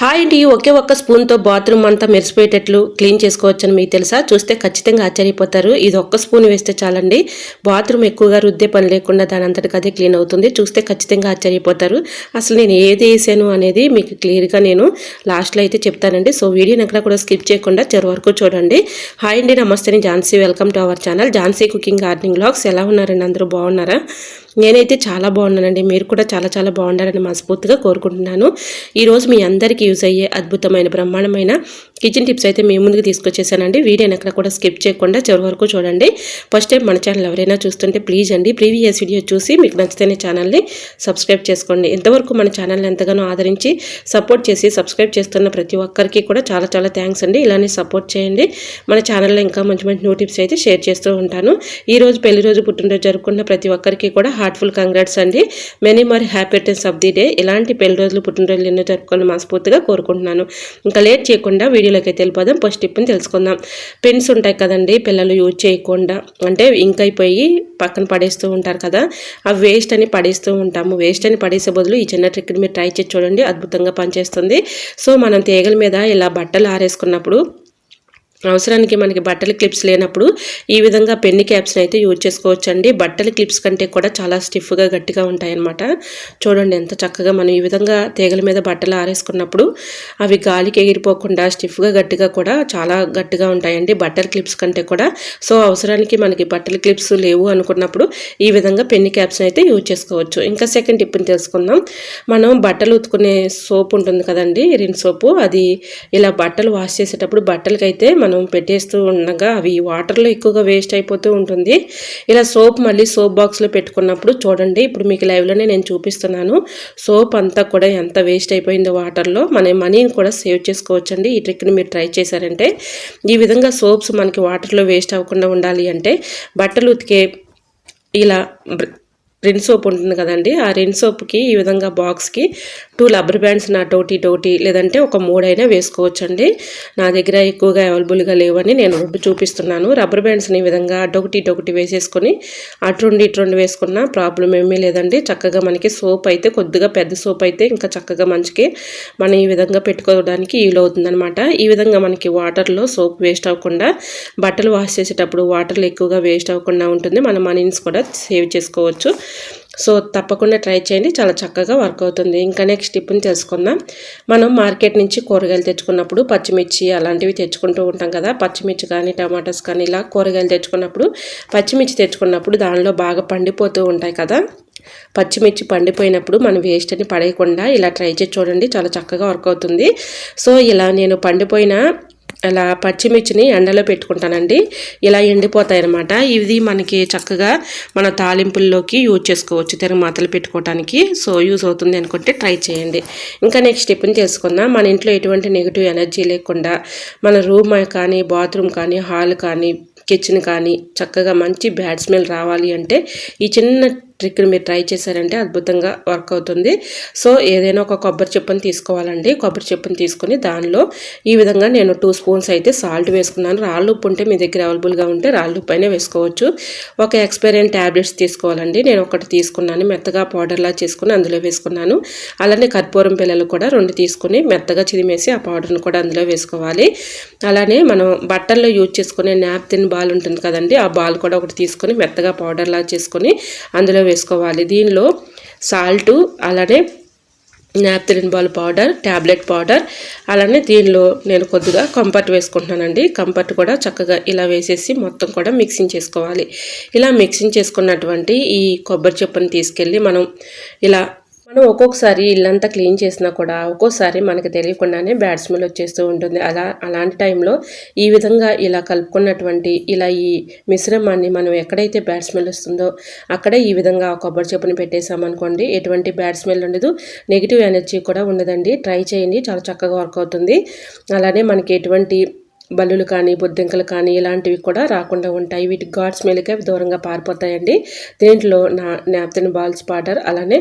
Hi అండి. ఒకే ఒక్క స్పూన్‌తో బాత్రూమ్ అంతా మెరిసిపోయేటట్లు క్లీన్ చేసుకోవచ్చని మీకు తెలుసా? చూస్తే ఖచ్చితంగా ఆశ్చర్యపోతారు. ఇది ఒక్క స్పూన్ వేస్తే చాలండి. బాత్రూమ్ ఎక్కువగా రుద్దే పని లేకుండా దానంతటికి అదే క్లీన్ అవుతుంది. చూస్తే ఖచ్చితంగా ఆశ్చర్యపోతారు. అసలు నేను ఏది ఏసాను అనేది మీకు క్లియర్‌గా నేను లాస్ట్‌లో అయితే చెప్తానండి. సో వీడియోని ఎక్కడ కూడా స్కిప్ చేయకుండా చివరి వరకు చూడండి. హాయ్ అండి. నమస్తే. నేను Jhansi. Welcome to our channel Jhansi cooking gardening vlogs. ఎలా ఉన్నారండి? అందరూ బాగున్నారా? నేనైతే చాలా బాగున్నానండి. మీరు కూడా చాలా చాలా బాగుండాలని మనస్ఫూర్తిగా కోరుకుంటున్నాను. ఈరోజు మీ అందరికీ యూజ్ అయ్యే అద్భుతమైన బ్రహ్మాండమైన కిచెన్ టిప్స్ అయితే మీ ముందుకు తీసుకొచ్చేసానండి. వీడియోని ఎక్కడ కూడా స్కిప్ చేయకుండా చివరి వరకు చూడండి. ఫస్ట్ టైం మన ఛానల్ ఎవరైనా చూస్తుంటే ప్లీజ్ అండి ప్రీవియస్ వీడియో చూసి మీకు నచ్చితేనే ఛానల్ని సబ్స్క్రైబ్ చేసుకోండి. ఇంతవరకు మన ఛానల్ని ఎంతగానో ఆదరించి సపోర్ట్ చేసి సబ్స్క్రైబ్ చేస్తున్న ప్రతి ఒక్కరికి కూడా చాలా చాలా థ్యాంక్స్ అండి. ఇలానే సపోర్ట్ చేయండి. మన ఛానల్లో ఇంకా మంచి మంచి న్యూ టిప్స్ అయితే షేర్ చేస్తూ ఉంటాను. ఈరోజు పెళ్లి రోజు పుట్టినరోజు జరుపుకున్న ప్రతి ఒక్కరికి కూడా హార్ట్ఫుల్ కంగ్రాట్స్ అండి. Many more happy returns of the day. ఇలాంటి పెళ్లి రోజులు పుట్టినరోజులు ఎన్నో జరుపుకోవాలని మనస్ఫూర్తిగా కోరుకుంటున్నాను. ఇంకా లేట్ చేయకుండా వీడియోలోకి అయితే వెళ్ళిపోదాం. ఫస్ట్ టిప్ని తెలుసుకుందాం. పెన్స్ ఉంటాయి కదండి, పిల్లలు యూజ్ చేయకుండా అంటే ఇంకైపోయి పక్కన పడేస్తూ ఉంటారు కదా, అవి వేస్ట్ అని పడేస్తూ ఉంటాము. వేస్ట్ అని పడేసే బదులు ఈ చిన్న ట్రిక్ని మీరు ట్రై చేసి చూడండి, అద్భుతంగా పనిచేస్తుంది. సో మనం తీగల మీద ఇలా బట్టలు ఆరేసుకున్నప్పుడు అవసరానికి మనకి బట్టల క్లిప్స్ లేనప్పుడు ఈ విధంగా పెన్ని క్యాప్స్ని అయితే యూజ్ చేసుకోవచ్చండి. బట్టల క్లిప్స్ కంటే కూడా చాలా స్టిఫ్గా గట్టిగా ఉంటాయన్నమాట. చూడండి ఎంత చక్కగా మనం ఈ విధంగా తీగల మీద బట్టలు ఆరేసుకున్నప్పుడు అవి గాలికి ఎగిరిపోకుండా స్టిఫ్గా గట్టిగా కూడా చాలా గట్టిగా ఉంటాయండి బట్టల క్లిప్స్ కంటే కూడా. సో అవసరానికి మనకి బట్టల క్లిప్స్ లేవు అనుకున్నప్పుడు ఈ విధంగా పెన్ని క్యాప్స్ని అయితే యూజ్ చేసుకోవచ్చు. ఇంకా సెకండ్ టిప్ని తెలుసుకుందాం. మనం బట్టలు ఉతుకునే సోప్ ఉంటుంది కదండి, రిన్ సోపు, అది ఇలా బట్టలు వాష్ చేసేటప్పుడు బట్టలకైతే మనం పెట్టేస్తూ ఉండగా అవి వాటర్లో ఎక్కువగా వేస్ట్ అయిపోతూ ఉంటుంది. ఇలా సోప్ మళ్ళీ సోప్ బాక్స్లో పెట్టుకున్నప్పుడు చూడండి, ఇప్పుడు మీకు లైవ్లోనే నేను చూపిస్తున్నాను. సోప్ అంతా కూడా ఎంత వేస్ట్ అయిపోయిందో వాటర్లో. మన మనీని కూడా సేవ్ చేసుకోవచ్చండి. ఈ ట్రిక్ని మీరు ట్రై చేశారంటే. ఈ విధంగా సోప్స్ మనకి వాటర్లో వేస్ట్ అవ్వకుండా ఉండాలి అంటే బట్టలు ఉతికే ఇలా రిన్ సోప్ ఉంటుంది కదండి, ఆ రిన్ సోప్కి ఈ విధంగా బాక్స్కి 2 రబ్బర్ బ్యాండ్స్ నాటోటి లేదంటే ఒక 3 అయినా వేసుకోవచ్చండి. నా దగ్గర ఎక్కువగా అవైలబుల్గా లేవని నేను 2 చూపిస్తున్నాను. రబ్బర్ బ్యాండ్స్ని ఈ విధంగా అటొకటి వేసేసుకొని అటు రెండు వేసుకున్నా ప్రాబ్లం ఏమీ లేదండి. చక్కగా మనకి సోప్ అయితే కొద్దిగా పెద్ద సోప్ అయితే ఇంకా చక్కగా మంచికి మనం ఈ విధంగా పెట్టుకోవడానికి వీలవుతుందనమాట. ఈ విధంగా మనకి వాటర్లో సోప్ వేస్ట్ అవ్వకుండా బట్టలు వాష్ చేసేటప్పుడు వాటర్లో ఎక్కువగా వేస్ట్ అవ్వకుండా ఉంటుంది. మన మనీని కూడా సేవ్ చేసుకోవచ్చు. సో తప్పకుండా ట్రై చేయండి, చాలా చక్కగా వర్క్ అవుతుంది. ఇంకా నెక్స్ట్ టిప్ని తెలుసుకుందాం. మనం మార్కెట్ నుంచి కూరగాయలు తెచ్చుకున్నప్పుడు పచ్చిమిర్చి అలాంటివి తెచ్చుకుంటూ ఉంటాం కదా, పచ్చిమిర్చి కానీ టమాటాస్ కానీ ఇలా కూరగాయలు తెచ్చుకున్నప్పుడు పచ్చిమిర్చి తెచ్చుకున్నప్పుడు దానిలో బాగా పండిపోతూ ఉంటాయి కదా. పచ్చిమిర్చి పండిపోయినప్పుడు మనం వేస్ట్ అని పడేయకుండా ఇలా ట్రై చేసి చూడండి, చాలా చక్కగా వర్క్ అవుతుంది. సో ఇలా నేను పండిపోయిన అలా పచ్చిమిర్చిని ఎండలో పెట్టుకుంటానండి. ఇలా ఎండిపోతాయి అన్నమాట. ఇది మనకి చక్కగా మన తాలింపుల్లోకి యూజ్ చేసుకోవచ్చు, తిరగమాతలు పెట్టుకోవడానికి. సో యూజ్ అవుతుంది అనుకుంటే ట్రై చేయండి. ఇంకా నెక్స్ట్ స్టెప్ని తెలుసుకుందాం. మన ఇంట్లో ఎటువంటి నెగిటివ్ ఎనర్జీ లేకుండా మన రూమ్ కానీ బాత్రూమ్ కానీ హాల్ కానీ కిచెన్ కానీ చక్కగా మంచి బ్యాడ్ స్మెల్ రావాలి అంటే ఈ చిన్న ట్రిక్ని మీరు ట్రై చేశారంటే అద్భుతంగా వర్క్ అవుతుంది. సో ఏదైనా ఒక కొబ్బరి చెప్పుని తీసుకోవాలండి. కొబ్బరి చెప్పుని తీసుకొని దానిలో ఈ విధంగా నేను 2 స్పూన్స్ అయితే సాల్ట్ వేసుకున్నాను. రాళ్ళు ఉప్పు ఉంటే మీ దగ్గర అవైలబుల్గా ఉంటే రాళ్ళు ఉప్పు అయినా వేసుకోవచ్చు. ఒక ఎక్స్పైరియన్ ట్యాబ్లెట్స్ తీసుకోవాలండి. నేను ఒకటి తీసుకున్నాను, మెత్తగా పౌడర్లా చేసుకుని అందులో వేసుకున్నాను. అలానే కర్పూరం పిల్లలు కూడా 2 తీసుకుని మెత్తగా చిదిమేసి ఆ పౌడర్ని కూడా అందులో వేసుకోవాలి. అలానే మనం బట్టల్లో యూజ్ చేసుకునే నాప్కిన్ బాల్ ఉంటుంది కదండి, ఆ బాల్ కూడా ఒకటి తీసుకొని మెత్తగా పౌడర్లా చేసుకొని అందులో వేసుకోవాలి. దీనిలో సాల్టు అలానే napkin ball powder, tablet powder, అలానే దీనిలో నేను కొద్దిగా కంఫర్ట్ వేసుకుంటున్నానండి. కంఫర్ట్ కూడా చక్కగా ఇలా వేసేసి మొత్తం కూడా మిక్సింగ్ చేసుకోవాలి. ఇలా మిక్సింగ్ చేసుకున్నటువంటి ఈ కొబ్బరి చెప్పుని తీసుకెళ్ళి మనం ఒక్కొక్కసారి ఇల్లంతా క్లీన్ చేసినా కూడా ఒక్కోసారి మనకి తెలియకుండానే బ్యాడ్ స్మెల్ వచ్చేస్తూ ఉంటుంది. అలాంటి టైంలో ఈ విధంగా ఇలా కలుపుకున్నటువంటి ఇలా ఈ మిశ్రమాన్ని మనం ఎక్కడైతే బ్యాడ్ స్మెల్ వస్తుందో అక్కడే ఈ విధంగా కొబ్బరి చెప్పుని పెట్టేసామనుకోండి, ఎటువంటి బ్యాడ్ స్మెల్ ఉండదు, నెగిటివ్ ఎనర్జీ కూడా ఉండదండి. ట్రై చేయండి, చాలా చక్కగా వర్క్ అవుతుంది. అలానే మనకి ఎటువంటి బల్లులు కానీ బొద్దింకలు కానీ ఇలాంటివి కూడా రాకుండా ఉంటాయి. వీటికి గాడ్ స్మెల్కి అవి దూరంగా పారిపోతాయండి. దీంట్లో నాప్కిన్ బాల్స్ పౌడర్ అలానే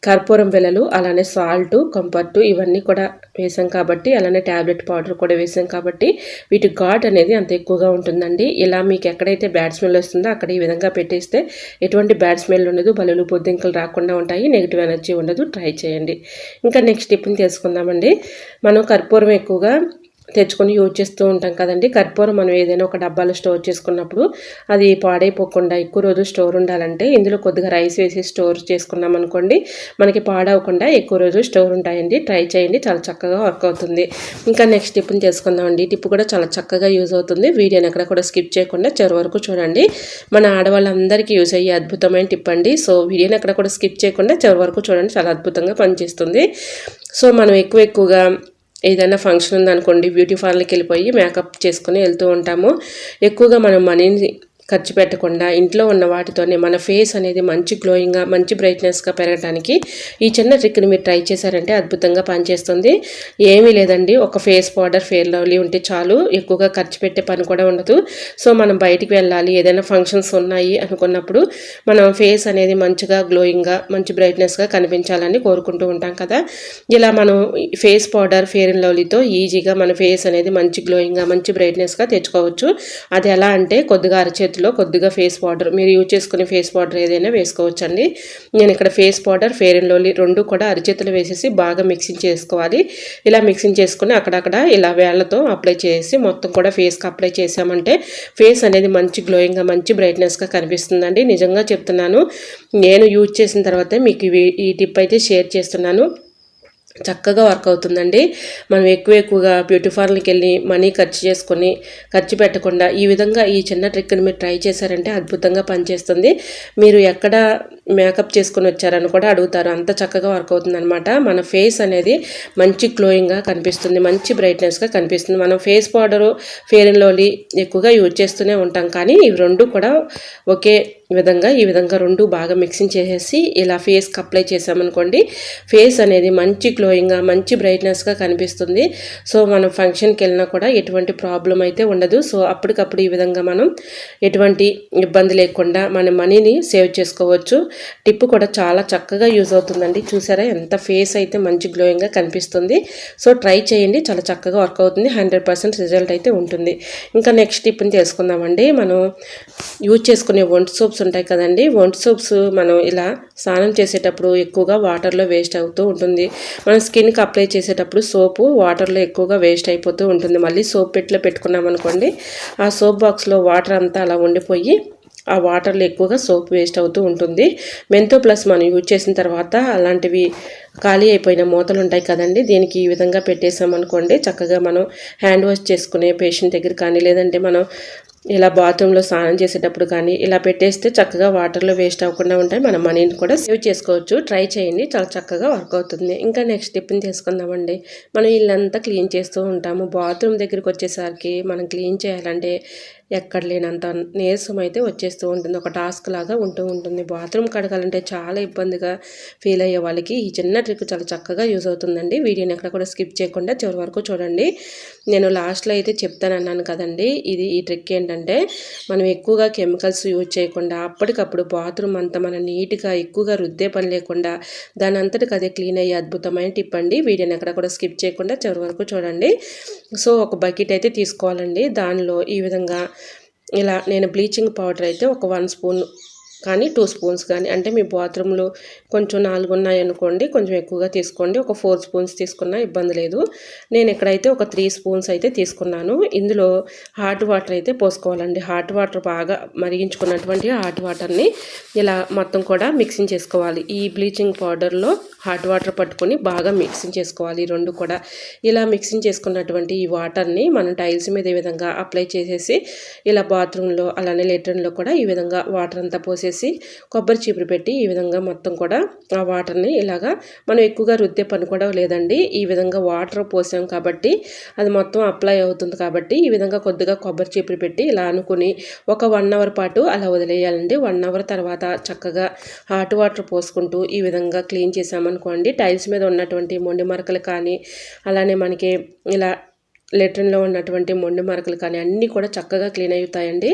కర్పూరం బిళ్ళలు, అలానే సాల్ట్, కంఫర్ట్ ఇవన్నీ కూడా వేసాం కాబట్టి, అలానే ట్యాబ్లెట్ పౌడర్ కూడా వేసాం కాబట్టి వీటి ఘాట్ అనేది అంత ఎక్కువగా ఉంటుందండి. ఇలా మీకు ఎక్కడైతే బ్యాడ్ స్మెల్ వస్తుందో అక్కడ ఈ విధంగా పెట్టేస్తే ఎటువంటి బ్యాడ్ స్మెల్ ఉండదు, బలులు బొద్దింకలు రాకుండా ఉంటాయి, నెగిటివ్ ఎనర్జీ ఉండదు. ట్రై చేయండి. ఇంకా నెక్స్ట్ టిప్ని తెలుసుకుందామండి. మనం కర్పూరం ఎక్కువగా తెచ్చుకొని యూజ్ చేస్తూ ఉంటాం కదండి. కర్పూరం మనం ఏదైనా ఒక డబ్బాలో స్టోర్ చేసుకున్నప్పుడు అది పాడైపోకుండా ఎక్కువ రోజులు స్టోర్ ఉండాలంటే ఇందులో కొద్దిగా రైస్ వేసి స్టోర్ చేసుకున్నాం అనుకోండి, మనకి పాడవకుండా ఎక్కువ రోజులు స్టోర్ ఉంటాయండి. ట్రై చేయండి, చాలా చక్కగా వర్క్ అవుతుంది. ఇంకా నెక్స్ట్ టిప్ని తెలుసుకుందామండి. ఈ టిప్ కూడా చాలా చక్కగా యూజ్ అవుతుంది. వీడియోని ఎక్కడ కూడా స్కిప్ చేయకుండా చివరి వరకు చూడండి. మన ఆడవాళ్ళందరికీ యూజ్ అయ్యే అద్భుతమైన టిప్ అండి. సో వీడియోని ఎక్కడ కూడా స్కిప్ చేయకుండా చివరి వరకు చూడండి, చాలా అద్భుతంగా పనిచేస్తుంది. సో మనం ఎక్కువగా ఏదైనా ఫంక్షన్ ఉందనుకోండి, బ్యూటీ పార్లర్కి వెళ్ళిపోయి మేకప్ చేసుకుని వెళ్తూ ఉంటాము. ఎక్కువగా మనం మనీని ఖర్చు పెట్టకుండా ఇంట్లో ఉన్న వాటితోనే మన ఫేస్ అనేది మంచి గ్లోయింగ్గా, మంచి బ్రైట్నెస్గా పెరగడానికి ఈ చిన్న ట్రిక్ని మీరు ట్రై చేశారంటే అద్భుతంగా పనిచేస్తుంది. ఏమీ లేదండి, ఒక ఫేస్ పౌడర్, ఫెయిర్ లవ్లీ ఉంటే చాలు. ఎక్కువగా ఖర్చు పెట్టే పని కూడా ఉండదు. సో మనం బయటికి వెళ్ళాలి, ఏదైనా ఫంక్షన్స్ ఉన్నాయి అనుకున్నప్పుడు మనం ఫేస్ అనేది మంచిగా గ్లోయింగ్గా, మంచి బ్రైట్నెస్గా కనిపించాలని కోరుకుంటూ ఉంటాం కదా. ఇలా మనం ఫేస్ పౌడర్, ఫెయిర్ అండ్ లవ్లీతో ఈజీగా మన ఫేస్ అనేది మంచి గ్లోయింగ్గా, మంచి బ్రైట్నెస్గా తెచ్చుకోవచ్చు. అది ఎలా అంటే కొద్దిగా అరచేతి కొద్దిగా ఫేస్ పౌడర్, మీరు యూజ్ చేసుకునే ఫేస్ పౌడర్ ఏదైనా వేసుకోవచ్చండి. నేను ఇక్కడ face powder, fair and lovely రెండు కూడా అరచేతులు వేసేసి బాగా మిక్సింగ్ చేసుకోవాలి. ఇలా మిక్సింగ్ చేసుకుని అక్కడక్కడ ఇలా వేళ్లతో అప్లై చేసి మొత్తం కూడా ఫేస్కి అప్లై చేసామంటే ఫేస్ అనేది మంచి గ్లోయింగ్గా, మంచి బ్రైట్నెస్గా కనిపిస్తుందండి. నిజంగా చెప్తున్నాను, నేను యూజ్ చేసిన తర్వాతే మీకు ఈ టిప్ అయితే షేర్ చేస్తున్నాను. చక్కగా వర్క్ అవుతుందండి. మనం ఎక్కువగా బ్యూటీ పార్లర్కి వెళ్ళి మనీ ఖర్చు పెట్టకుండా ఈ విధంగా ఈ చిన్న ట్రిక్ని మీరు ట్రై చేశారంటే అద్భుతంగా పనిచేస్తుంది. మీరు ఎక్కడ మేకప్ చేసుకొని వచ్చారని కూడా అడుగుతారు, అంత చక్కగా వర్క్ అవుతుందన్నమాట. మన ఫేస్ అనేది మంచి గ్లోయింగ్గా కనిపిస్తుంది, మంచి బ్రైట్నెస్గా కనిపిస్తుంది. మనం face powder, fair and lovely ఎక్కువగా యూజ్ చేస్తూనే ఉంటాం, కానీ ఇవి రెండు కూడా ఈ విధంగా రెండు బాగా మిక్సింగ్ చేసేసి ఇలా ఫేస్కి అప్లై చేసామనుకోండి, ఫేస్ అనేది మంచి గ్లోయింగ్గా, మంచి బ్రైట్నెస్గా కనిపిస్తుంది. సో మనం ఫంక్షన్కి వెళ్ళినా కూడా ఎటువంటి ప్రాబ్లం అయితే ఉండదు. సో అప్పటికప్పుడు ఈ విధంగా మనం ఎటువంటి ఇబ్బంది లేకుండా మన మనీని సేవ్ చేసుకోవచ్చు. టిప్ కూడా చాలా చక్కగా యూజ్ అవుతుందండి. చూసారా ఎంత ఫేస్ అయితే మంచి గ్లోయింగ్గా కనిపిస్తుంది. సో ట్రై చేయండి, చాలా చక్కగా వర్క్ అవుతుంది. 100% రిజల్ట్ అయితే ఉంటుంది. ఇంకా నెక్స్ట్ టిప్ని తెలుసుకుందామండి. మనం యూజ్ చేసుకునే వంట సోప్స్ ఉంటాయి కదండి. వంట సోప్స్ మనం ఇలా స్నానం చేసేటప్పుడు ఎక్కువగా వాటర్లో వేస్ట్ అవుతూ ఉంటుంది. మనం స్కిన్కి అప్లై చేసేటప్పుడు సోపు వాటర్లో ఎక్కువగా వేస్ట్ అయిపోతూ ఉంటుంది. మళ్ళీ సోప్ పెట్టుకున్నాం అనుకోండి, ఆ సోప్ బాక్స్లో వాటర్ అంతా అలా ఉండిపోయి ఆ వాటర్లో ఎక్కువగా సోప్ వేస్ట్ అవుతూ ఉంటుంది. మెంతో ప్లస్ మనం యూజ్ చేసిన తర్వాత అలాంటివి ఖాళీ అయిపోయిన మూతలు ఉంటాయి కదండి, దీనికి ఈ విధంగా పెట్టేసామనుకోండి, చక్కగా మనం హ్యాండ్ వాష్ చేసుకునే పేషెంట్ దగ్గర కానీ, లేదంటే మనం ఇలా బాత్రూంలో స్నానం చేసేటప్పుడు కానీ ఇలా పెట్టేస్తే చక్కగా వాటర్లో వేస్ట్ అవ్వకుండా ఉంటాయి. మన మనీని కూడా సేవ్ చేసుకోవచ్చు. ట్రై చేయండి, చాలా చక్కగా వర్క్ అవుతుంది. ఇంకా నెక్స్ట్ టిప్ని తీసుకుందామండి. మనం ఇల్లంతా క్లీన్ చేస్తూ ఉంటాము. బాత్రూమ్ దగ్గరికి వచ్చేసరికి మనం క్లీన్ చేయాలంటే ఎక్కడ లేనంత నీరసం అయితే వచ్చేస్తూ ఉంటుంది. ఒక టాస్క్ లాగా ఉంటూ ఉంటుంది. బాత్రూమ్ కడగాలంటే చాలా ఇబ్బందిగా ఫీల్ అయ్యే వాళ్ళకి ఈ చిన్న ట్రిక్ చాలా చక్కగా యూజ్ అవుతుందండి. వీడియోని ఎక్కడ కూడా స్కిప్ చేయకుండా చివరి వరకు చూడండి. నేను లాస్ట్లో అయితే చెప్తానన్నాను కదండి, ఈ ట్రిక్ ఏంటంటే మనం ఎక్కువగా కెమికల్స్ యూజ్ చేయకుండా అప్పటికప్పుడు బాత్రూమ్ అంతా మనం నీట్గా ఎక్కువగా రుద్దే పని లేకుండా దాని అంతటికి అదే క్లీన్ అయ్యే అద్భుతమైన టిప్ అండి. వీడియోని ఎక్కడ కూడా స్కిప్ చేయకుండా చివరి వరకు చూడండి. సో ఒక బకెట్ అయితే తీసుకోవాలండి. దానిలో ఈ విధంగా ఇలా నేను బ్లీచింగ్ పౌడర్ అయితే ఒక 1 స్పూన్ కానీ 2 స్పూన్స్ కానీ, అంటే మీ బాత్రూంలో కొంచెం 4 ఉన్నాయనుకోండి, కొంచెం ఎక్కువగా తీసుకోండి. ఒక 4 స్పూన్స్ తీసుకున్నా ఇబ్బంది లేదు. నేను ఇక్కడైతే ఒక 3 స్పూన్స్ అయితే తీసుకున్నాను. ఇందులో హాట్ వాటర్ అయితే పోసుకోవాలండి. హాట్ వాటర్ బాగా మరిగించుకున్నటువంటి హాట్ వాటర్ని ఇలా మొత్తం కూడా మిక్సింగ్ చేసుకోవాలి. ఈ బ్లీచింగ్ పౌడర్లో హాట్ వాటర్ పట్టుకొని బాగా మిక్సింగ్ చేసుకోవాలి. ఈ రెండు కూడా ఇలా మిక్సింగ్ చేసుకున్నటువంటి ఈ వాటర్ని మనం టైల్స్ మీద ఈ విధంగా అప్లై చేసేసి ఇలా బాత్రూంలో అలానే లెట్రిన్లో కూడా ఈ విధంగా వాటర్ అంతా పోసేసి కొబ్బరి చీపురు పెట్టి ఈ విధంగా మొత్తం కూడా ఆ వాటర్ని ఇలాగా మనం ఎక్కువగా రుద్దే పని కూడా లేదండి. ఈ విధంగా వాటర్ పోసాం కాబట్టి అది మొత్తం అప్లై అవుతుంది కాబట్టి ఈ విధంగా కొద్దిగా కొబ్బరి చీపురు పెట్టి ఇలా అనుకుని ఒక 1 అవర్ పాటు అలా వదిలేయాలండి. 1 అవర్ తర్వాత చక్కగా హాట్ వాటర్ పోసుకుంటూ ఈ విధంగా క్లీన్ చేసామనుకోండి, టైల్స్ మీద ఉన్నటువంటి మొండి మరకలు కానీ అలానే మనకి ఇలా లెట్రిన్లో ఉన్నటువంటి మొండి మరకలు కానీ అన్నీ కూడా చక్కగా క్లీన్ అవుతాయండి.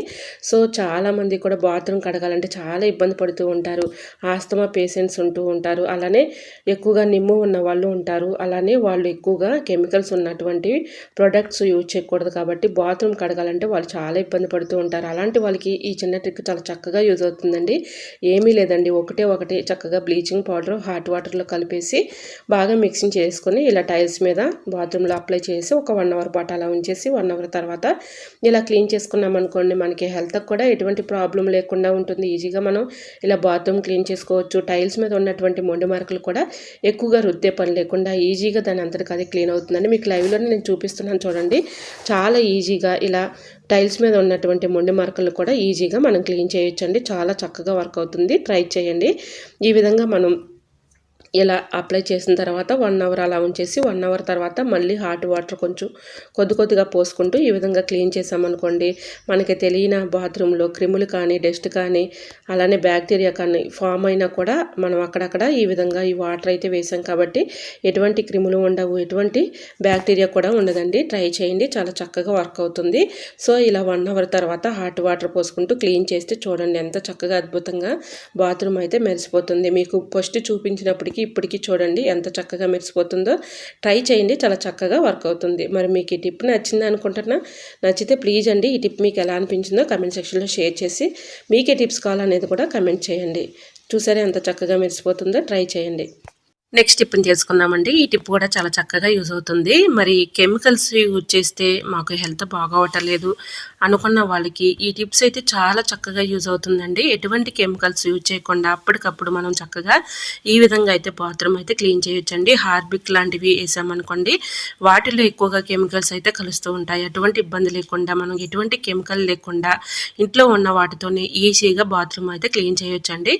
సో చాలామంది కూడా బాత్రూమ్ కడగాలంటే చాలా ఇబ్బంది పడుతూ ఉంటారు. ఆస్తమా పేషెంట్స్ ఉంటూ ఉంటారు. అలానే ఎక్కువగా నిమ్ము ఉన్న వాళ్ళు ఉంటారు. అలానే వాళ్ళు ఎక్కువగా కెమికల్స్ ఉన్నటువంటి ప్రొడక్ట్స్ యూజ్ చేయకూడదు కాబట్టి బాత్రూమ్ కడగాలంటే వాళ్ళు చాలా ఇబ్బంది పడుతూ ఉంటారు. అలాంటి వాళ్ళకి ఈ చిన్న ట్రిక్ చాలా చక్కగా యూజ్ అవుతుందండి. ఏమీ లేదండి, ఒకటే చక్కగా బ్లీచింగ్ పౌడర్ హాట్ వాటర్లో కలిపేసి బాగా మిక్సింగ్ చేసుకొని ఇలా టైల్స్ మీద బాత్రూంలో అప్లై చేసి ఒక 1 అవర్ పాటు అలా ఉంచేసి 1 అవర్ తర్వాత ఇలా క్లీన్ చేసుకున్నాం అనుకోండి, మనకి హెల్త్కి కూడా ఎటువంటి ప్రాబ్లం లేకుండా ఉంటుంది. ఈజీగా మనం ఇలా బాత్రూమ్ క్లీన్ చేసుకోవచ్చు. టైల్స్ మీద ఉన్నటువంటి మొండి మరకలు కూడా ఎక్కువగా రుద్దే పని లేకుండా ఈజీగా దాని అంతటికి అది క్లీన్ అవుతుందండి. మీకు లైవ్లోనే నేను చూపిస్తున్నాను చూడండి. చాలా ఈజీగా ఇలా టైల్స్ మీద ఉన్నటువంటి మొండి మరకలు కూడా ఈజీగా మనం క్లీన్ చేయొచ్చండి. చాలా చక్కగా వర్క్ అవుతుంది. ట్రై చేయండి. ఈ విధంగా మనం ఇలా అప్లై చేసిన తర్వాత 1 అవర్ అలా ఉంచేసి 1 అవర్ తర్వాత మళ్ళీ హాట్ వాటర్ కొంచెం కొద్దిగా పోసుకుంటూ ఈ విధంగా క్లీన్ చేసామనుకోండి, మనకి తెలియని బాత్రూంలో క్రిములు కానీ డస్ట్ కానీ అలానే బ్యాక్టీరియా కానీ ఫామ్ అయినా కూడా మనం అక్కడక్కడ ఈ విధంగా ఈ వాటర్ అయితే వేసాం కాబట్టి ఎటువంటి క్రిములు ఉండవు, ఎటువంటి బ్యాక్టీరియా కూడా ఉండదండి. ట్రై చేయండి, చాలా చక్కగా వర్క్ అవుతుంది. సో ఇలా 1 అవర్ తర్వాత హాట్ వాటర్ పోసుకుంటూ క్లీన్ చేస్తే చూడండి ఎంత చక్కగా అద్భుతంగా బాత్రూమ్ అయితే మెరిసిపోతుంది. మీకు ఫస్ట్ చూపించినప్పటికీ ఇప్పటికీ చూడండి ఎంత చక్కగా మెరిసిపోతుందో. ట్రై చేయండి, చాలా చక్కగా వర్క్ అవుతుంది. మరి మీకు ఈ టిప్ నచ్చింది అనుకుంటున్నా. నచ్చితే ప్లీజ్ అండి ఈ టిప్ మీకు ఎలా అనిపించిందో కమెంట్ సెక్షన్లో షేర్ చేసి మీకే టిప్స్ కావాలనేది కూడా కమెంట్ చేయండి. చూసారా ఎంత చక్కగా మెరిసిపోతుందో. ట్రై చేయండి. నెక్స్ట్ టిప్ని తెలుసుకుందామండి. ఈ టిప్ కూడా చాలా చక్కగా యూజ్ అవుతుంది. మరి కెమికల్స్ యూజ్ చేస్తే మాకు హెల్త్ బాగోవట్లేదు అనుకున్న వాళ్ళకి ఈ టిప్స్ అయితే చాలా చక్కగా యూజ్ అవుతుందండి. ఎటువంటి కెమికల్స్ యూజ్ చేయకుండా అప్పటికప్పుడు మనం చక్కగా ఈ విధంగా అయితే బాత్రూమ్ అయితే క్లీన్ చేయొచ్చండి. హార్పిక్ లాంటివి వేసామనుకోండి, వాటిలో ఎక్కువగా కెమికల్స్ అయితే కలుస్తూ ఉంటాయి. ఎటువంటి ఇబ్బంది లేకుండా మనం ఎటువంటి కెమికల్ లేకుండా ఇంట్లో ఉన్న వాటితోనే ఈజీగా బాత్రూమ్ అయితే క్లీన్ చేయొచ్చండి.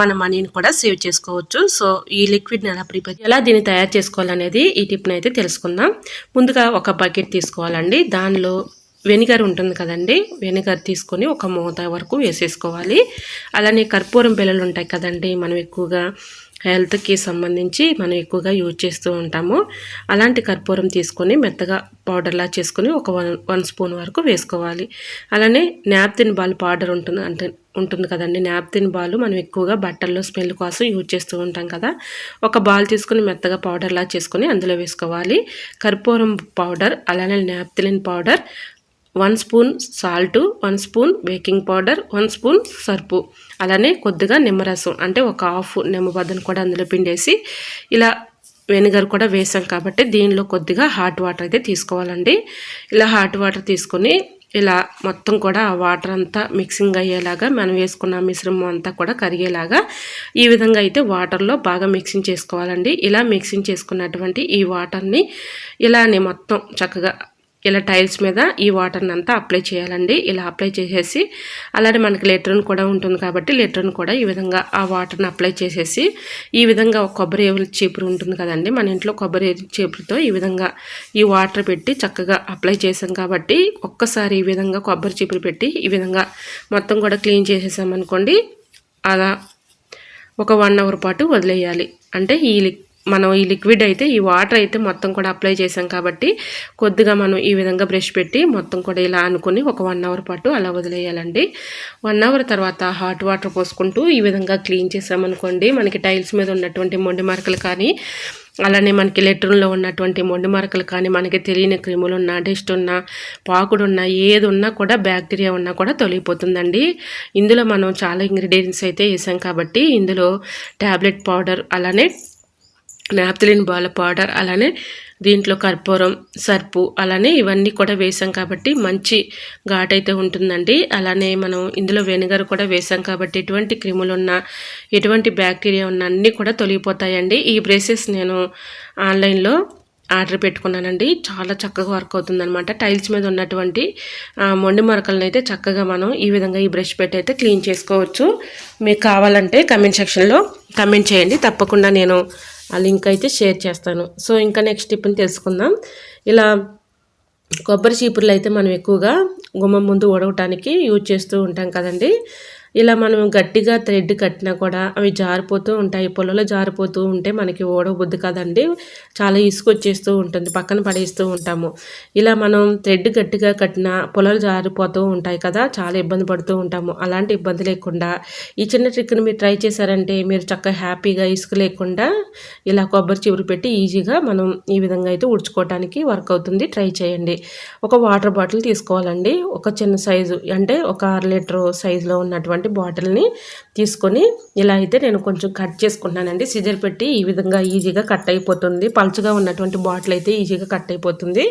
మన మనీని కూడా సేవ్ చేసుకోవచ్చు. సో ఈ లిక్విడ్ ఎలా దీన్ని తయారు చేసుకోవాలనేది ఈ టిప్ని అయితే తెలుసుకుందాం. ముందుగా ఒక బకెట్ తీసుకోవాలండి. దానిలో వెనిగర్ ఉంటుంది కదండి, వెనిగర్ తీసుకొని ఒక మోతా వరకు వేసేసుకోవాలి. అలానే కర్పూరం బిళ్ళలు ఉంటాయి కదండి, మనం ఎక్కువగా హెల్త్కి సంబంధించి మనం ఎక్కువగా యూజ్ చేస్తూ ఉంటాము. అలాంటి కర్పూరం తీసుకొని మెత్తగా పౌడర్లా చేసుకొని ఒక 1 స్పూన్ వరకు వేసుకోవాలి. అలానే నాప్కిన్ బాల్ పౌడర్ ఉంటుంది కదండి, నాప్కిన్ బాల్ మనం ఎక్కువగా బట్టల్లో స్మెల్ కోసం యూజ్ చేస్తూ ఉంటాం కదా. ఒక బాల్ తీసుకొని మెత్తగా పౌడర్లా చేసుకొని అందులో వేసుకోవాలి. కర్పూరం పౌడర్, అలానే napkin powder, 1 spoon salt, 1 spoon baking powder, 1 spoon సర్పు, అలానే కొద్దిగా నిమ్మరసం అంటే ఒక హాఫ్ నిమ్మబద్దను కూడా అందులో పిండేసి ఇలా వెనిగర్ కూడా వేసాం కాబట్టి దీనిలో కొద్దిగా హాట్ వాటర్ అయితే తీసుకోవాలండి. ఇలా హాట్ వాటర్ తీసుకొని ఇలా మొత్తం కూడా ఆ వాటర్ అంతా మిక్సింగ్ అయ్యేలాగా మనం వేసుకున్న మిశ్రమం అంతా కూడా కరిగేలాగా ఈ విధంగా అయితే వాటర్లో బాగా మిక్సింగ్ చేసుకోవాలండి. ఇలా మిక్సింగ్ చేసుకున్నటువంటి ఈ వాటర్ని ఇలానే మొత్తం చక్కగా ఇలా టైల్స్ మీద ఈ వాటర్ని అంతా అప్లై చేయాలండి. ఇలా అప్లై చేసేసి అలానే మనకి లెట్రిన్ కూడా ఉంటుంది కాబట్టి లెట్రిన్ కూడా ఈ విధంగా ఆ వాటర్ని అప్లై చేసేసి ఈ విధంగా కొబ్బరి చీపురు ఉంటుంది కదండి, మన ఇంట్లో కొబ్బరి చీపురుతో ఈ విధంగా ఈ వాటర్ పెట్టి చక్కగా అప్లై చేసాం కాబట్టి ఒక్కసారి ఈ విధంగా కొబ్బరి చీపురు పెట్టి ఈ విధంగా మొత్తం కూడా క్లీన్ చేసేసామనుకోండి, అలా ఒక 1 అవర్ పాటు వదిలేయాలి. అంటే మనం ఈ లిక్విడ్ అయితే ఈ వాటర్ అయితే మొత్తం కూడా అప్లై చేసాం కాబట్టి కొద్దిగా మనం ఈ విధంగా బ్రష్ పెట్టి మొత్తం కూడా ఇలా అనుకుని ఒక 1 అవర్ పాటు అలా వదిలేయాలండి. 1 అవర్ తర్వాత హాట్ వాటర్ పోసుకుంటూ ఈ విధంగా క్లీన్ చేసామనుకోండి, మనకి టైల్స్ మీద ఉన్నటువంటి మొండి మరకలు కానీ అలానే మనకి లెట్రిన్లో ఉన్నటువంటి మొండి మరకలు కానీ మనకి తెలియని క్రిములు ఉన్నా డస్ట్ ఉన్నా పాకుడు ఉన్నా ఏది ఉన్నా కూడా బ్యాక్టీరియా ఉన్నా కూడా తొలగిపోతుందండి. ఇందులో మనం చాలా ఇంగ్రీడియంట్స్ అయితే వేసాం కాబట్టి ఇందులో ట్యాబ్లెట్ పౌడర్, అలానే నాప్కిన్ బాల్ పౌడర్, అలానే దీంట్లో కర్పూరం, సర్పు, అలానే ఇవన్నీ కూడా వేసాం కాబట్టి మంచి ఘాట్ అయితే ఉంటుందండి. అలానే మనం ఇందులో వెనిగర్ కూడా వేసాం కాబట్టి ఎటువంటి క్రిములు ఉన్నా ఎటువంటి బ్యాక్టీరియా ఉన్నా అన్నీ కూడా తొలగిపోతాయండి. ఈ బ్రషెస్ నేను ఆన్లైన్లో ఆర్డర్ పెట్టుకున్నానండి. చాలా చక్కగా వర్క్ అవుతుందన్నమాట. టైల్స్ మీద ఉన్నటువంటి మొండి మరకలను అయితే చక్కగా మనం ఈ విధంగా ఈ బ్రష్ పెట్టి అయితే క్లీన్ చేసుకోవచ్చు. మీకు కావాలంటే కమెంట్ సెక్షన్లో కమెంట్ చేయండి, తప్పకుండా నేను ఆ లింక్ అయితే షేర్ చేస్తాను. సో ఇంకా నెక్స్ట్ టిప్ని తెలుసుకుందాం. ఇలా కొబ్బరి చీపుర్లు అయితే మనం ఎక్కువగా గుమ్మం ముందు ఉడవటానికి యూజ్ చేస్తూ ఉంటాం కదండి. ఇలా మనం గట్టిగా థ్రెడ్ కట్టినా కూడా అవి జారిపోతూ ఉంటాయి. పొలలో జారిపోతూ ఉంటే మనకి ఓడబుద్ది కదండీ! చాలా ఇసుకొచ్చేస్తూ ఉంటుంది. పక్కన పడేస్తూ ఉంటాము. ఇలా మనం థ్రెడ్ గట్టిగా కట్టినా పొలలు జారిపోతూ ఉంటాయి కదా! చాలా ఇబ్బంది పడుతూ ఉంటాము. అలాంటి ఇబ్బంది లేకుండా ఈ చిన్న ట్రిక్‌ని మీరు ట్రై చేశారంటే మీరు చక్కగా హ్యాపీగా ఇసుక లేకుండా ఇలా కొబ్బరి చిగురు పెట్టి ఈజీగా మనం ఈ విధంగా అయితే ఊడ్చుకోవటానికి వర్క్ అవుతుంది. ట్రై చేయండి. ఒక వాటర్ బాటిల్ తీసుకోవాలండి. ఒక చిన్న సైజు అంటే ఒక 6 లీటర్ సైజులో ఉన్నటువంటి బాటిల్‌ని తీసుకొని ఇలా అయితే నేను కొంచెం కట్ చేసుకుంటున్నానండి. సిజర్ పెట్టి ఈ విధంగా ఈజీగా కట్ అయిపోతుంది. పల్చగా ఉన్నటువంటి బాటిల్ అయితే ఈజీగా కట్ అయిపోతుంది.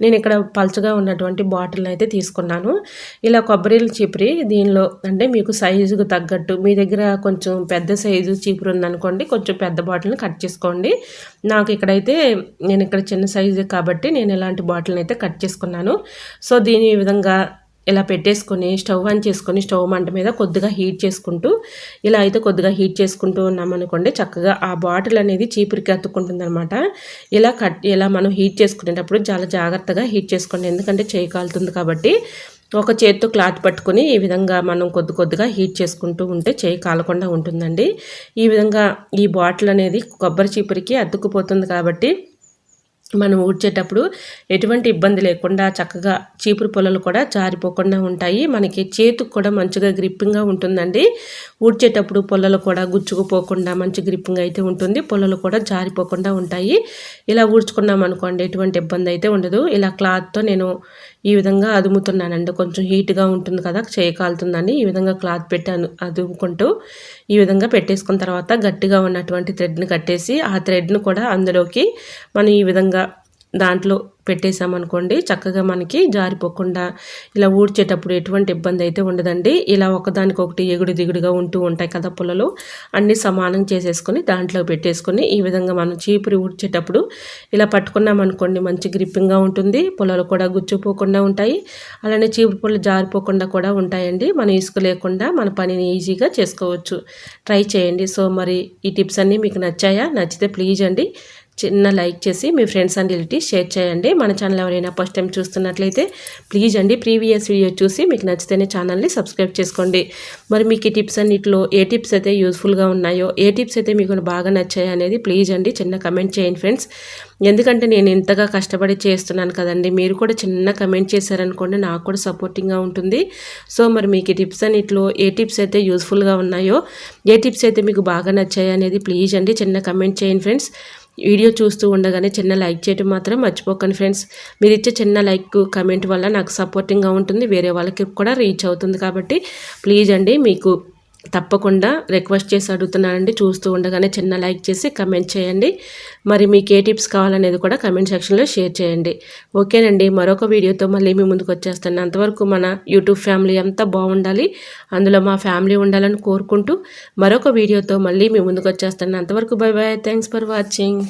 నేను ఇక్కడ పల్చగా ఉన్నటువంటి బాటిల్‌ని అయితే తీసుకున్నాను. ఇలా కొబ్బరిల చీపురి దీనిలో అంటే మీకు సైజుకు తగ్గట్టు మీ దగ్గర కొంచెం పెద్ద సైజు చీపురు ఉందనుకోండి, కొంచెం పెద్ద బాటిల్‌ని కట్ చేసుకోండి. నాకు ఇక్కడైతే నేను ఇక్కడ చిన్న సైజు కాబట్టి నేను ఇలాంటి బాటిల్‌ని అయితే కట్ చేసుకున్నాను. సో దీని ఈ విధంగా ఇలా పెట్టేసుకొని స్టవ్ ఆన్ చేసుకొని స్టవ్ మంట మీద కొద్దిగా హీట్ చేసుకుంటూ ఇలా అయితే కొద్దిగా హీట్ చేసుకుంటూ ఉన్నామనుకోండి, చక్కగా ఆ బాటిల్ అనేది చీపురికి అతుక్కుంటుందనమాట. ఇలా మనం హీట్ చేసుకునేటప్పుడు చాలా జాగ్రత్తగా హీట్ చేసుకోండి, ఎందుకంటే చేయి కాలుతుంది కాబట్టి. ఒక చేత్తో క్లాత్ పట్టుకొని ఈ విధంగా మనం కొద్దిగా హీట్ చేసుకుంటూ ఉంటే చేయి కాలకుండా ఉంటుందండి. ఈ విధంగా ఈ బాటిల్ అనేది కొబ్బరి చీపురికి అతుక్కుపోతుంది కాబట్టి మనం ఊడ్చేటప్పుడు ఎటువంటి ఇబ్బంది లేకుండా చక్కగా చీపురు పొలలు కూడా జారిపోకుండా ఉంటాయి. మనకి చేతికి కూడా మంచిగా గ్రిప్పింగ్గా ఉంటుందండి. ఊడ్చేటప్పుడు పొలలు కూడా గుచ్చుకుపోకుండా మంచి గ్రిప్పింగ్ అయితే ఉంటుంది. పొలలు కూడా జారిపోకుండా ఉంటాయి. ఇలా ఊడ్చుకున్నాం అనుకోండి ఎటువంటి ఇబ్బంది అయితే ఉండదు. ఇలా క్లాత్తో నేను ఈ విధంగా అదుముతున్నానండి. కొంచెం హీట్గా ఉంటుంది కదా, చేయి కాలుతుందని ఈ విధంగా క్లాత్ పెట్టి అదుముకుంటూ ఈ విధంగా పెట్టేసుకున్న తర్వాత గట్టిగా ఉన్నటువంటి థ్రెడ్ని కట్టేసి ఆ థ్రెడ్ను కూడా అందులోకి మనం ఈ విధంగా దాంట్లో పెట్టేసామనుకోండి, చక్కగా మనకి జారిపోకుండా ఇలా ఊడ్చేటప్పుడు ఎటువంటి ఇబ్బంది అయితే ఉండదండి. ఇలా ఒకదానికొకటి ఎగుడు దిగుడుగా ఉంటూ ఉంటాయి కదా పుల్లలు, అన్నీ సమానం చేసేసుకొని దాంట్లో పెట్టేసుకొని ఈ విధంగా మనం చీపురి ఊడ్చేటప్పుడు ఇలా పట్టుకున్నామనుకోండి మంచి గ్రిప్పింగ్గా ఉంటుంది. పుల్లలు కూడా గుచ్చుపోకుండా ఉంటాయి. అలానే చీపురు పుల్లలు జారిపోకుండా కూడా ఉంటాయండి. మనం ఇసుక లేకుండా మన పనిని ఈజీగా చేసుకోవచ్చు. ట్రై చేయండి. సో మరి ఈ టిప్స్ అన్నీ మీకు నచ్చాయా? నచ్చితే ప్లీజ్ అండి చిన్న లైక్ చేసి మీ ఫ్రెండ్స్ అండ్ రిలేటివ్స్ షేర్ చేయండి. మన ఛానల్ ఎవరైనా ఫస్ట్ టైం చూస్తున్నట్లయితే ప్లీజ్ అండి ప్రీవియస్ వీడియో చూసి మీకు నచ్చితేనే ఛానల్ని సబ్స్క్రైబ్ చేసుకోండి. మరి మీకు ఈ టిప్స్ అన్నిటిలో ఏ టిప్స్ అయితే యూస్ఫుల్గా ఉన్నాయో, ఏ టిప్స్ అయితే మీకు బాగా నచ్చాయి అనేది ప్లీజ్ అండి చిన్న కమెంట్ చేయండి ఫ్రెండ్స్. ఎందుకంటే నేను ఇంతగా కష్టపడి చేస్తున్నాను కదండి, మీరు కూడా చిన్న కమెంట్ చేశారనుకోండి నాకు కూడా సపోర్టింగ్గా ఉంటుంది. సో మరి మీకు ఈ టిప్స్ అన్నిటిలో ఏ టిప్స్ అయితే యూస్ఫుల్గా ఉన్నాయో, ఏ టిప్స్ అయితే మీకు బాగా నచ్చాయి అనేది ప్లీజ్ అండి చిన్న కమెంట్ చేయండి ఫ్రెండ్స్. వీడియో చూస్తూ ఉండగానే చిన్న లైక్ చేయడం మాత్రం మర్చిపోకండి ఫ్రెండ్స్. మీరు ఇచ్చే చిన్న లైక్ కమెంట్ వల్ల నాకు సపోర్టింగ్గా ఉంటుంది, వేరే వాళ్ళకి కూడా రీచ్ అవుతుంది. కాబట్టి ప్లీజ్ అండి మీకు తప్పకుండా రిక్వెస్ట్ చేసి అడుగుతున్నానండి, చూస్తూ ఉండగానే చిన్న లైక్ చేసి కమెంట్ చేయండి. మరి మీకు ఏ టిప్స్ కావాలనేది కూడా కమెంట్ సెక్షన్లో షేర్ చేయండి. ఓకేనండి, మరొక వీడియోతో మళ్ళీ మీ ముందుకు వచ్చేస్తాను. అంతవరకు మన యూట్యూబ్ ఫ్యామిలీ అంతా బాగుండాలి, అందులో మా ఫ్యామిలీ ఉండాలని కోరుకుంటూ మరొక వీడియోతో మళ్ళీ మీ ముందుకు వచ్చేస్తాను. అంతవరకు bye bye, thanks for watching.